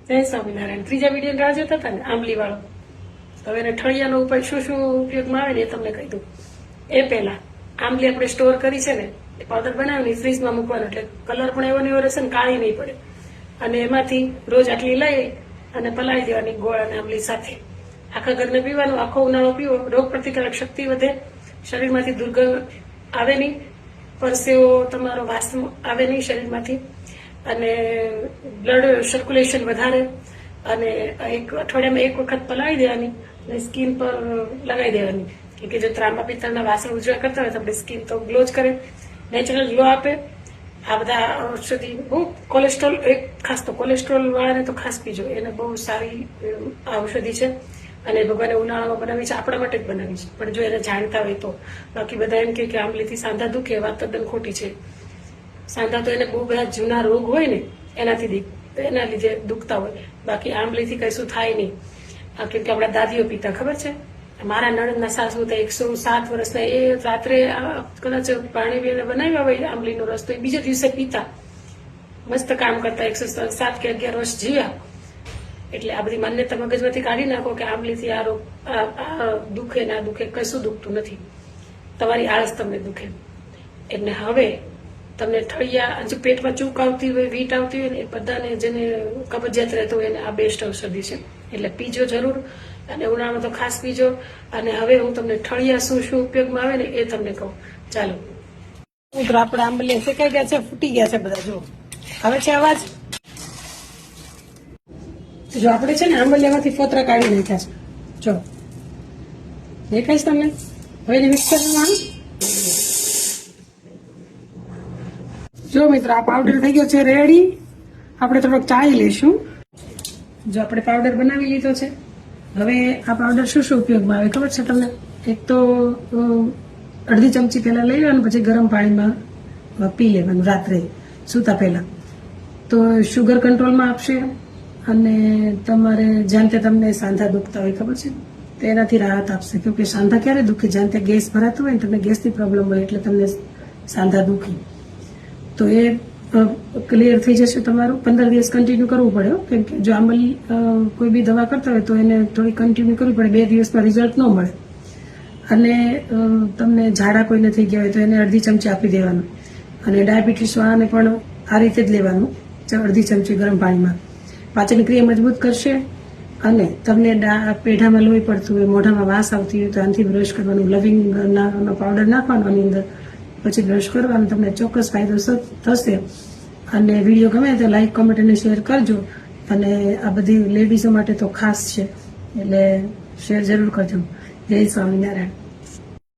જય સ્વામિનારાયણ. ત્રીજા વિડીયો રાહ જોતા હતા ને, આંબલી વાળો. હવે એને ઠળિયાનો ઉપાય શું શું ઉપયોગમાં આવે ને એ તમને કહી દઉં. એ પહેલા આંબલી આપણે સ્ટોર કરી છે ને, એ પાવડર બનાવીને ફ્રીજમાં મૂકવાનો, એટલે કલર પણ એવો ને એવો રહેશે ને, કાળી નહીં પડે. અને એમાંથી રોજ આટલી લઈ અને પલાળી દેવાની ગોળ અને આંબલી સાથે. આખા ઘરને પીવાનું, આખો ઉનાળો પીવો, રોગ પ્રતિકારક શક્તિ વધે, શરીરમાંથી દુર્ગંધ આવે નહીં, પરસેવો તમારો વાસ આવે નહીં શરીરમાંથી, અને બ્લડ સર્ક્યુલેશન વધારે. અને એક અઠવાડિયામાં એક વખત પલાળી દેવાની અને સ્કિન પર લગાવી દેવાની, કે જો ત્રાંબા પિત્તળના વાસણ ઉજળા કરતા હોય તો આપણી સ્કિન તો ગ્લો જ કરે, નેચરલ ગ્લો આપે. આ બધા ઔષધિ બહુ કોલેસ્ટ્રોલ, એક ખાસ તો કોલેસ્ટ્રોલ વાળાને તો ખાસ પીજો, એને બહુ સારી ઔષધિ છે. અને ભગવાને ઉનાળામાં બનાવી છે, આપણા માટે જ બનાવી છે, પણ જો એને જાણતા હોય તો. બાકી બધા એમ કે આંબલીથી સાંધા દુખે, વાત તદ્દન ખોટી છે. સાંધા તો એને બહુ બધા જૂના રોગ હોય ને એનાથી એના લીધે દુખતા હોય, બાકી આંબલીથી કશું થાય નહીં. કેમ કે આપણા દાદીઓ પીતા, ખબર છે. મારા નણંદના સાસુ હતા 107 વર્ષના, એ રાત્રે કદાચ પાણી પીને બનાવ્યા હોય આંબલીનો રસ, તો એ બીજા દિવસે પીતા, મસ્ત કામ કરતા, 107 કે 11 વર્ષ જીવ્યા. એટલે આ બધી માન્યતા મગજમાંથી કાઢી નાખો કે આંબલીથી આ રોગ દુખે ના દુખે, કશું દુખતું નથી. તમારી આળસ તમને દુખે. એટલે હવે તમને ઠળિયા, જો પેટમાં ચૂક આવતી હોય, વીટ આવતી હોય ને, એ બધાને જેને કબજિયાત રહેતો હોય એને આ બેસ્ટ ઔષધિ છે. એટલે પીજો જરૂર, અને ઉનાળામાં તો ખાસ પીજો. અને હવે હું તમને ઠળિયા શું શું ઉપયોગમાં આવે ને એ તમને કહું. ચાલો મિત્રો, આપણે આંબલી શેકાઈ ગયા છે, ફૂટી ગયા છે બધા. જો હવે છે અવાજ. જો આપણે છે ને આંબલિયામાંથી ફોતરા કાઢી નાખ્યા છે, જો દેખાય તમને. હવે એને મિક્સ કરવામાં, જો મિત્રો આ પાવડર થઈ ગયો છે રેડી. આપણે થોડોક ચાળી લઈશું. જો આપણે પાવડર બનાવી લીધો છે. હવે આ પાવડર શું શું ઉપયોગમાં આવે ખબર છે તમને? એક તો અડધી ચમચી પહેલા લઈ લેવાનું, પછી ગરમ પાણીમાં પી લેવાનું રાત્રે સૂતા પહેલા. તો શુગર કંટ્રોલમાં આપશે. અને તમારે જ્યાં ત્યાં તમને સાંધા દુખતા હોય, ખબર છે, તો એનાથી રાહત આપશે. કેમ કે સાંધા ક્યારે દુખે? જ્યાં ત્યાં ગેસ ભરાતું હોય ને, તમને ગેસની પ્રોબ્લેમ હોય એટલે તમને સાંધા દુખે. તો એ ક્લિયર થઈ જશે તમારું. 15 દિવસ કન્ટિન્યુ કરવું પડે, કેમ કે જો આંબલી કોઈ બી દવા કરતા હોય તો એને થોડી કન્ટિન્યુ કરવી પડે. 2 દિવસમાં રિઝલ્ટ ન મળે. અને તમને ઝાડા કોઈને થઈ ગયા હોય તો એને અડધી ચમચી આપી દેવાનું. અને ડાયાબિટીસ વાળાને પણ આ રીતે જ લેવાનું, અડધી ચમચી ગરમ પાણીમાં. પાચન ક્રિયા મજબૂત કરશે. અને તમને પેઢામાં લોહી પડતું હોય, મોઢામાં વાસ આવતી હોય તો આનાથી બ્રશ કરવાનું. લવિંગનો પાવડર નાખવાનો આની અંદર, પછી બ્રશ કરવાનું. તમને ચોક્કસ ફાયદો થશે. અને વિડીયો ગમે તો લાઈક, કોમેન્ટ અને શેર કરજો. અને આ બધી લેડીઝો માટે તો ખાસ છે, એટલે શેર જરૂર કરજો. જય સ્વામિનારાયણ.